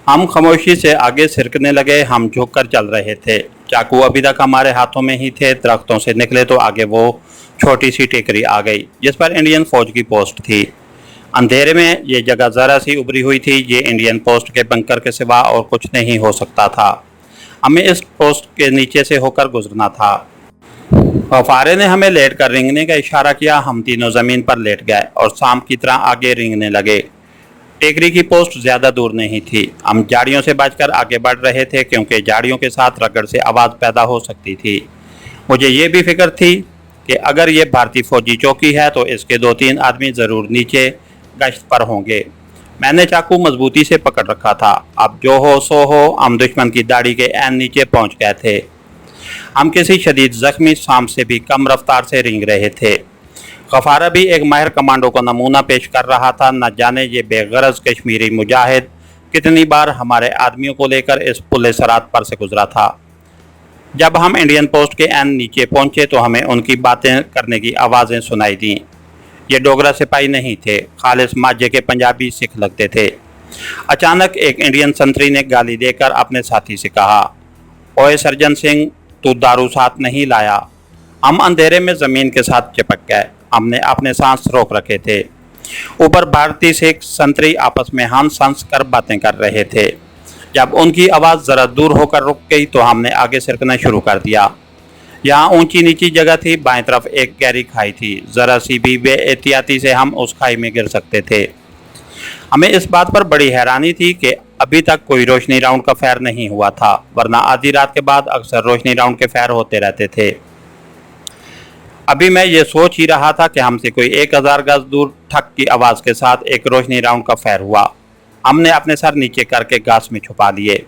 हम खामोशी से आगे सिरकने लगे। हम झुक कर चल रहे थे। चाकू अभी तक हमारे हाथों में ही थे। दरख्तों से निकले तो आगे वो छोटी सी टेकरी आ गई जिस पर इंडियन फौज की पोस्ट थी। अंधेरे में ये जगह ज़रा सी उभरी हुई थी। ये इंडियन पोस्ट के बंकर के सिवा और कुछ नहीं हो सकता था। हमें इस पोस्ट के नीचे से होकर गुजरना था। गफारे ने हमें लेट कर रेंगने का इशारा किया। हम तीनों ज़मीन पर लेट गए और शाम की तरह आगे रेंगने लगे। टेकरी की पोस्ट ज़्यादा दूर नहीं थी। हम झाड़ियों से बचकर आगे बढ़ रहे थे क्योंकि झाड़ियों के साथ रगड़ से आवाज़ पैदा हो सकती थी। मुझे ये भी फिक्र थी कि अगर ये भारतीय फौजी चौकी है तो इसके 2-3 आदमी ज़रूर नीचे गश्त पर होंगे। मैंने चाकू मजबूती से पकड़ रखा था। अब जो हो सो हो, हम दुश्मन की दाढ़ी के ऐन नीचे पहुंच गए थे। हम किसी शदीद जख्मी शाम से भी कम रफ्तार से रेंग रहे थे। गफारा भी एक माहिर कमांडो का नमूना पेश कर रहा था। न जाने ये बेगरज कश्मीरी मुजाहिद कितनी बार हमारे आदमियों को लेकर इस पुल सरात पर से गुजरा था। जब हम इंडियन पोस्ट के ऐन नीचे पहुंचे तो हमें उनकी बातें करने की आवाज़ें सुनाई दीं। ये डोगरा सिपाही नहीं थे, खालिस माजे के पंजाबी सिख लगते थे। अचानक एक इंडियन संतरी ने गाली देकर अपने साथी से कहा, ओए सर्जन सिंह, तू दारू साथ नहीं लाया। हम अंधेरे में ज़मीन के साथ चिपक गए। हमने अपने सांस रोक रखे थे। ऊपर भारतीय सिख संतरी आपस में हंस हंस कर बातें कर रहे थे। जब उनकी आवाज़ ज़रा दूर होकर रुक गई तो हमने आगे सरकना शुरू कर दिया। यहाँ ऊंची नीची जगह थी। बाएं तरफ एक गहरी खाई थी। ज़रा सी भी बेएहतियाती से हम उस खाई में गिर सकते थे। हमें इस बात पर बड़ी हैरानी थी कि अभी तक कोई रोशनी राउंड का फैर नहीं हुआ था, वरना आधी रात के बाद अक्सर रोशनी राउंड के फैर होते रहते थे। अभी मैं ये सोच ही रहा था कि हमसे कोई 1000 गज दूर ठक की आवाज़ के साथ एक रोशनी राउंड का फैर हुआ। हमने अपने सर नीचे करके घास में छुपा लिए।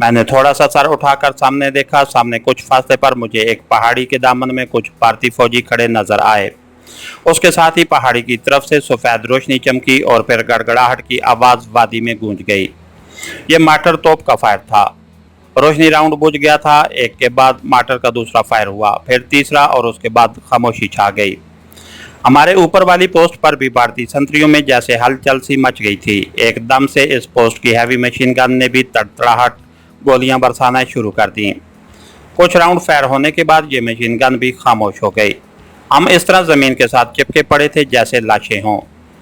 मैंने थोड़ा सा सर उठाकर सामने देखा। सामने कुछ फासले पर मुझे एक पहाड़ी के दामन में कुछ भारतीय फौजी खड़े नजर आए। उसके साथ ही पहाड़ी की तरफ से सफ़ेद रोशनी चमकी और फिर गड़गड़ाहट की आवाज़ वादी में गूंज गई। ये माटर तोप का फायर था। रोशनी राउंड बुझ गया था। एक के बाद माटर का दूसरा फायर हुआ, फिर तीसरा, और उसके बाद खामोशी छा गई। हमारे ऊपर वाली पोस्ट पर भी भारतीय संतरियों में जैसे हलचल सी मच गई थी। एकदम से इस पोस्ट की हैवी मशीन गन ने भी तड़तड़ाहट गोलियां बरसाना शुरू कर दी। कुछ राउंड फायर होने के बाद ये मशीन गन भी खामोश हो गई। हम इस तरह ज़मीन के साथ चिपके पड़े थे जैसे लाशें हों।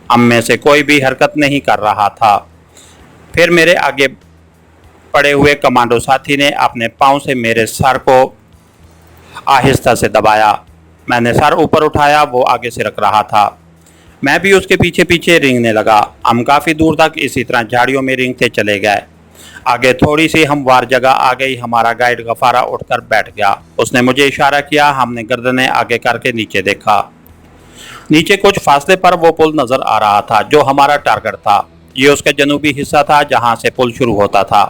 हम में से कोई भी हरकत नहीं कर रहा था। फिर मेरे आगे पड़े हुए कमांडो साथी ने अपने पाँव से मेरे सर को आहिस्ता से दबाया। मैंने सर ऊपर उठाया। वो आगे सिरक रहा था। मैं भी उसके पीछे पीछे रेंगने लगा। हम काफ़ी दूर तक इसी तरह झाड़ियों में रेंगते चले गए। आगे थोड़ी सी हमवार जगह आ गई। हमारा गाइड गफारा उठकर बैठ गया। उसने मुझे इशारा किया। हमने गर्दनें आगे करके नीचे देखा। नीचे कुछ फासले पर वो पुल नज़र आ रहा था जो हमारा टारगेट था। ये उसका जनूबी हिस्सा था जहाँ से पुल शुरू होता था।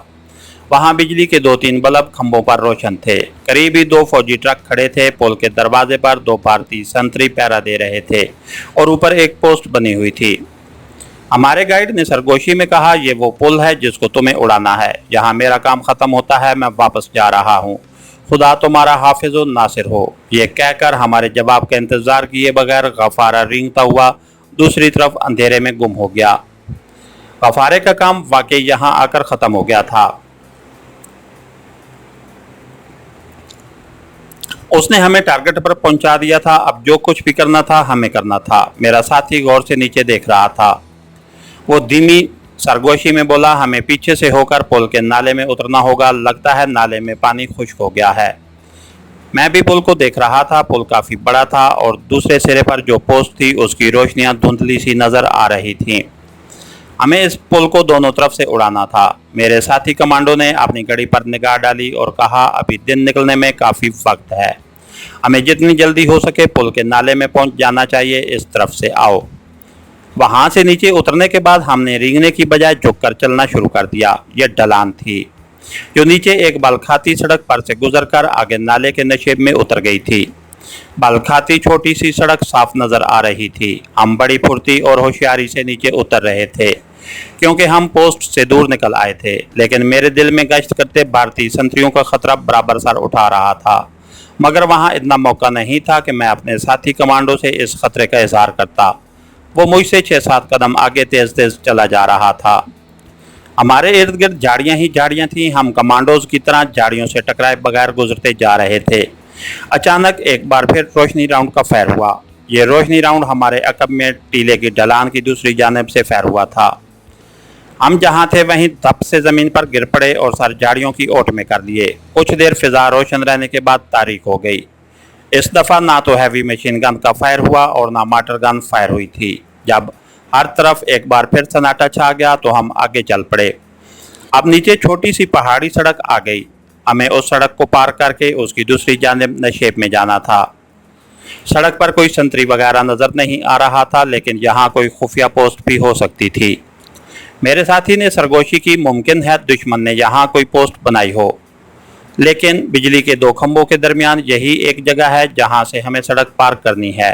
वहाँ बिजली के 2-3 बल्ब खंभों पर रोशन थे। करीब ही 2 फौजी ट्रक खड़े थे। पुल के दरवाजे पर 2 भारतीय संतरी पहरा दे रहे थे और ऊपर एक पोस्ट बनी हुई थी। हमारे गाइड ने सरगोशी में कहा, ये वो पुल है जिसको तुम्हें उड़ाना है। यहाँ मेरा काम ख़त्म होता है। मैं वापस जा रहा हूँ। खुदा तुम्हारा हाफिज व नासिर हो। ये कहकर हमारे जवाब का इंतज़ार किए बगैर गफारा रेंगता हुआ दूसरी तरफ अंधेरे में गुम हो गया। गफारे का काम वाकई यहाँ आकर ख़त्म हो गया था। उसने हमें टारगेट पर पहुंचा दिया था। अब जो कुछ भी करना था हमें करना था। मेरा साथी गौर से नीचे देख रहा था। वो धीमी सरगोशी में बोला, हमें पीछे से होकर पुल के नाले में उतरना होगा। लगता है नाले में पानी खुश्क हो गया है। मैं भी पुल को देख रहा था। पुल काफ़ी बड़ा था और दूसरे सिरे पर जो पोस्ट थी उसकी रोशनियां धुंधली सी नज़र आ रही थीं। हमें इस पुल को दोनों तरफ से उड़ाना था। मेरे साथी कमांडो ने अपनी घड़ी पर निगाह डाली और कहा, अभी दिन निकलने में काफ़ी वक्त है। हमें जितनी जल्दी हो सके पुल के नाले में पहुंच जाना चाहिए। इस तरफ से आओ। वहां से नीचे उतरने के बाद हमने रेंगने की बजाय झुककर चलना शुरू कर दिया। यह ढलान थी जो नीचे एक बालखाती सड़क पर से गुजरकर आगे नाले के नशेब में उतर गई थी। बालखाती छोटी सी सड़क साफ नज़र आ रही थी। हम बड़ी फुर्ती और होशियारी से नीचे उतर रहे थे क्योंकि हम पोस्ट से दूर निकल आए थे। लेकिन मेरे दिल में गश्त करते भारतीय संतरियों का खतरा बराबर सर उठा रहा था। मगर वहाँ इतना मौका नहीं था कि मैं अपने साथी कमांडो से इस खतरे का इजहार करता। वो मुझसे 6-7 कदम आगे तेज़ तेज़ चला जा रहा था। हमारे इर्द गिर्द झाड़ियां ही झाड़ियां थीं। हम कमांडोज की तरह झाड़ियों से टकराए बगैर गुजरते जा रहे थे। अचानक एक बार फिर रोशनी राउंड का फायर हुआ। ये रोशनी राउंड हमारे अकब में टीले की ढलान की दूसरी जानिब से फायर हुआ था। हम जहां थे वहीं धप से जमीन पर गिर पड़े और सर झाड़ियों की ओट में कर लिए। कुछ देर फिजा रोशन रहने के बाद तारीक हो गई। इस दफा ना तो हैवी मशीन गन का फायर हुआ और ना माटर गन फायर हुई थी। जब हर तरफ एक बार फिर सन्नाटा छा गया तो हम आगे चल पड़े। अब नीचे छोटी सी पहाड़ी सड़क आ गई। हमें उस सड़क को पार करके उसकी दूसरी जानिब नशेब में जाना था। सड़क पर कोई संतरी वगैरह नजर नहीं आ रहा था, लेकिन यहाँ कोई खुफिया पोस्ट भी हो सकती थी। मेरे साथी ने सरगोशी की, मुमकिन है दुश्मन ने यहाँ कोई पोस्ट बनाई हो, लेकिन बिजली के दो खंभों के दरमियान यही एक जगह है जहाँ से हमें सड़क पार करनी है।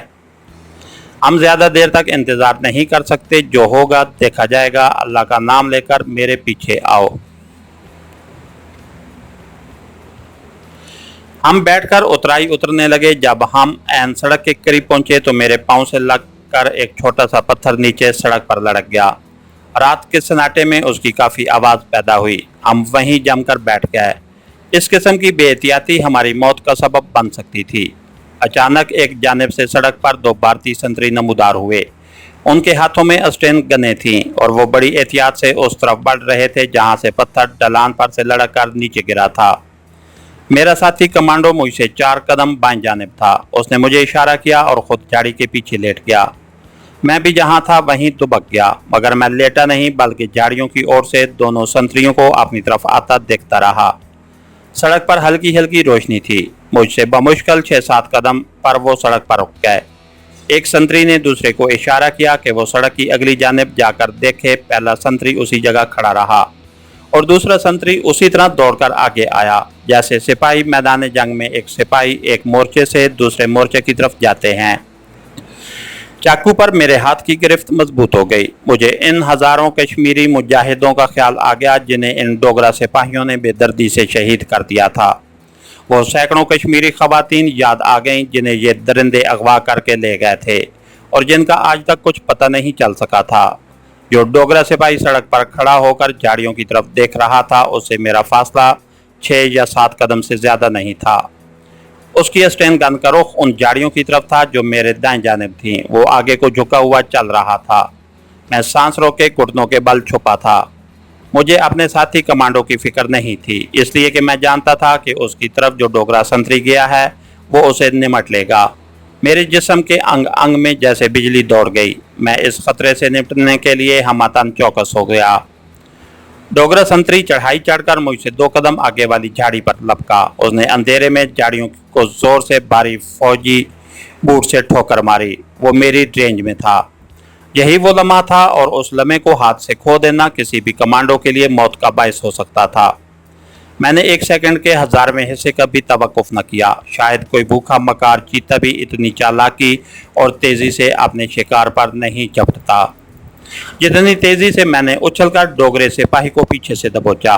हम ज्यादा देर तक इंतजार नहीं कर सकते, जो होगा देखा जाएगा। अल्लाह का नाम लेकर मेरे पीछे आओ। हम बैठकर उतराई उतरने लगे। जब हम ऐन सड़क के करीब पहुंचे तो मेरे पांव से लगकर एक छोटा सा पत्थर नीचे सड़क पर लड़क गया। रात के सन्नाटे में उसकी काफी आवाज पैदा हुई। हम वहीं जमकर बैठ गए। इस किस्म की बेहतियाती हमारी मौत का सबब बन सकती थी। अचानक एक जानिब से सड़क पर दो भारतीय संतरी नमूदार हुए। उनके हाथों में अस्टेन गनें थीं और वो बड़ी एहतियात से उस तरफ बढ़ रहे थे जहां से पत्थर ढलान पर से लड़क कर नीचे गिरा था। मेरा साथी कमांडो मुझसे 4 कदम बाएं जानिब था। उसने मुझे इशारा किया और खुद झाड़ी के पीछे लेट गया। मैं भी जहां था वहीं दुबक गया, मगर मैं लेटा नहीं बल्कि झाड़ियों की ओर से दोनों संतरियों को अपनी तरफ आता देखता रहा। सड़क पर हल्की हल्की रोशनी थी। मुझसे बमुश्किल 6-7 कदम पर वो सड़क पर रुक गए। एक संतरी ने दूसरे को इशारा किया कि वो सड़क की अगली जानिब जाकर देखे। पहला संतरी उसी जगह खड़ा रहा और दूसरा संतरी उसी तरह दौड़कर आगे आया, जैसे सिपाही मैदान जंग में एक सिपाही एक मोर्चे से दूसरे मोर्चे की तरफ जाते हैं। चाकू पर मेरे हाथ की गिरफ्त मजबूत हो गई। मुझे इन हजारों कश्मीरी मुजाहिदों का ख्याल आ गया जिन्हें इन डोगरा सिपाहियों ने बेदर्दी से शहीद कर दिया था। वो सैकड़ों कश्मीरी खवातीन याद आ गईं जिन्हें ये दरिंदे अगवा करके ले गए थे और जिनका आज तक कुछ पता नहीं चल सका था। जो डोगरा सिपाही सड़क पर खड़ा होकर झाड़ियों की तरफ देख रहा था, उससे मेरा फासला 6 या 7 कदम से ज्यादा नहीं था। उसकी स्टेन गन का रुख उन झाड़ियों की तरफ था जो मेरे दाएं जानिब थीं। वो आगे को झुका हुआ चल रहा था। मैं सांस रोके घुटनों के बल छुपा था। मुझे अपने साथी कमांडो की फिक्र नहीं थी, इसलिए कि मैं जानता था कि उसकी तरफ जो डोगरा संतरी गया है वो उसे निमट लेगा। मेरे जिस्म के अंग अंग में जैसे बिजली दौड़ गई। मैं इस खतरे से निपटने के लिए हमतन चौकस हो गया। डोगरा संतरी चढ़ाई चढ़कर मुझसे 2 कदम आगे वाली झाड़ी पर लपका। उसने अंधेरे में झाड़ियों को जोर से भारी फौजी बूट से ठोकर मारी। वो मेरी रेंज में था। यही वो लम्हा था और उस लम्हे को हाथ से खो देना किसी भी कमांडो के लिए मौत का बायस हो सकता था। मैंने 1 सेकंड के 1000वें हिस्से का भी तवक्कुफ न किया। शायद कोई भूखा मकार चीता भी इतनी चालाकी और तेजी से अपने शिकार पर नहीं झपटता जितनी तेजी से मैंने उछलकर डोगरे सिपाही को पीछे से दबोचा।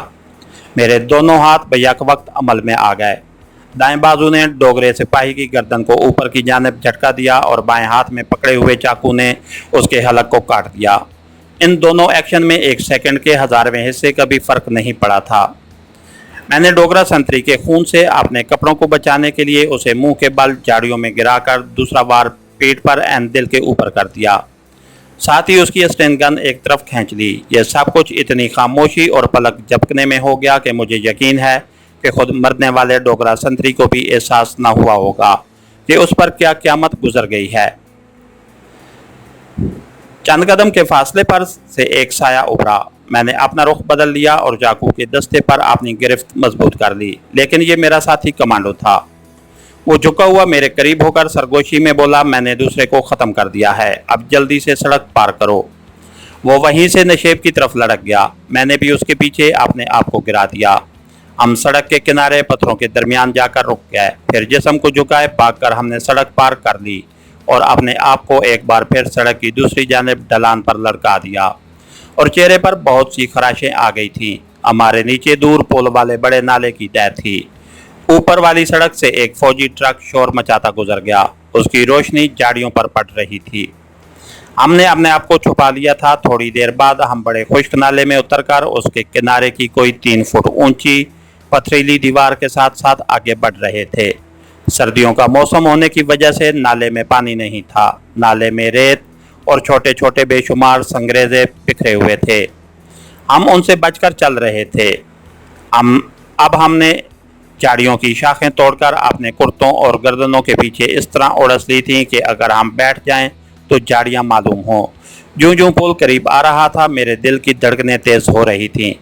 मेरे दोनों हाथ बैक वक्त अमल में आ गए। दाएं बाजू ने डोगरे सिपाही की गर्दन को ऊपर की जानिब झटका दिया और बाएं हाथ में पकड़े हुए चाकू ने उसके हलक को काट दिया। इन दोनों एक्शन में 1 सेकंड के 1000वें हिस्से का भी फर्क नहीं पड़ा था। मैंने डोगरा संतरी के खून से अपने कपड़ों को बचाने के लिए उसे मुंह के बल झाड़ियों में गिराकर दूसरा वार पीठ पर एंड दिल के ऊपर कर दिया। साथ ही उसकी स्टेन गन एक तरफ खींच ली। यह सब कुछ इतनी खामोशी और पलक झपकने में हो गया कि मुझे यकीन है कि खुद मरने वाले डोगरा संतरी को भी एहसास न हुआ होगा कि उस पर क्या क़यामत गुजर गई है। चंद कदम के फासले पर से एक साया उभरा। मैंने अपना रुख बदल लिया और चाकू के दस्ते पर अपनी गिरफ्त मजबूत कर ली, लेकिन ये मेरा साथी कमांडो था। वो झुका हुआ मेरे करीब होकर सरगोशी में बोला, मैंने दूसरे को ख़त्म कर दिया है, अब जल्दी से सड़क पार करो। वो वहीं से नशेब की तरफ लड़क गया। मैंने भी उसके पीछे अपने आप को गिरा दिया। हम सड़क के किनारे पत्थरों के दरमियान जाकर रुक गए। फिर जिस्म को झुकाए भागकर हमने सड़क पार कर ली और अपने आप को एक बार फिर सड़क की दूसरी जानिब ढलान पर लड़का दिया और चेहरे पर बहुत सी खराशें आ गई थीं। हमारे नीचे दूर पुल वाले बड़े नाले की तह थी। ऊपर वाली सड़क से एक फौजी ट्रक शोर मचाता गुजर गया। उसकी रोशनी झाड़ियों पर पड़ रही थी। हमने अपने आप को छुपा लिया था। थोड़ी देर बाद हम बड़े खुश्क नाले में उतरकर उसके किनारे की कोई 3 फुट ऊंची पथरीली दीवार के साथ साथ आगे बढ़ रहे थे। सर्दियों का मौसम होने की वजह से नाले में पानी नहीं था। नाले में रेत और छोटे छोटे बेशुमार संगरेजे बिखरे हुए थे। हम उनसे बचकर चल रहे थे। अब हमने झाड़ियों की शाखें तोड़कर अपने कुर्तों और गर्दनों के पीछे इस तरह उड़स ली थी कि अगर हम बैठ जाएं तो झाड़ियां मालूम हों। ज्यों ज्यों पुल करीब आ रहा था मेरे दिल की धड़कनें तेज हो रही थीं।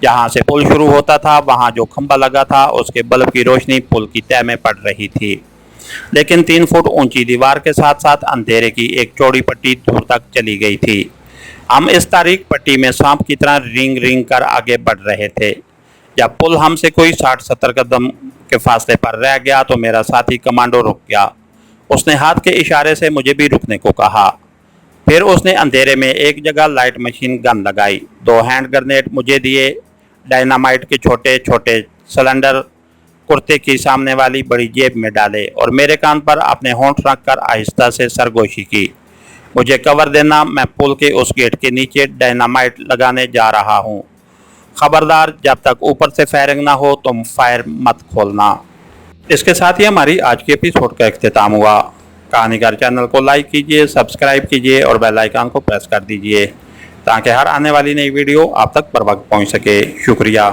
जहां से पुल शुरू होता था वहां जो खंबा लगा था उसके बल्ब की रोशनी पुल की तह में पड़ रही थी, लेकिन 3 फुट ऊंची दीवार के साथ साथ अंधेरे की एक चौड़ी पट्टी दूर तक चली गई थी। हम इस तारीक पट्टी में सांप की तरह रिंग रिंग कर आगे बढ़ रहे थे। जब पुल हमसे कोई 60-70 कदम के फासले पर रह गया तो मेरा साथी कमांडो रुक गया। उसने हाथ के इशारे से मुझे भी रुकने को कहा। फिर उसने अंधेरे में एक जगह लाइट मशीन गन लगाई, 2 हैंड ग्रेनेड मुझे दिए, डायनामाइट के छोटे छोटे सिलेंडर कुर्ते की सामने वाली बड़ी जेब में डाले और मेरे कान पर अपने होंठ रखकर आहिस्ता से सरगोशी की। मुझे कवर देना, मैं पुल के उस गेट के नीचे डायनामाइट लगाने जा रहा हूँ। खबरदार, जब तक ऊपर से फायरिंग ना हो तुम फायर मत खोलना। इसके साथ ही हमारी आज की एपिसोड का इख्तिताम हुआ। कहानीकार चैनल को लाइक कीजिए, सब्सक्राइब कीजिए और बेल आइकन को प्रेस कर दीजिए ताकि हर आने वाली नई वीडियो आप तक बर वक्त पहुँच सके। शुक्रिया।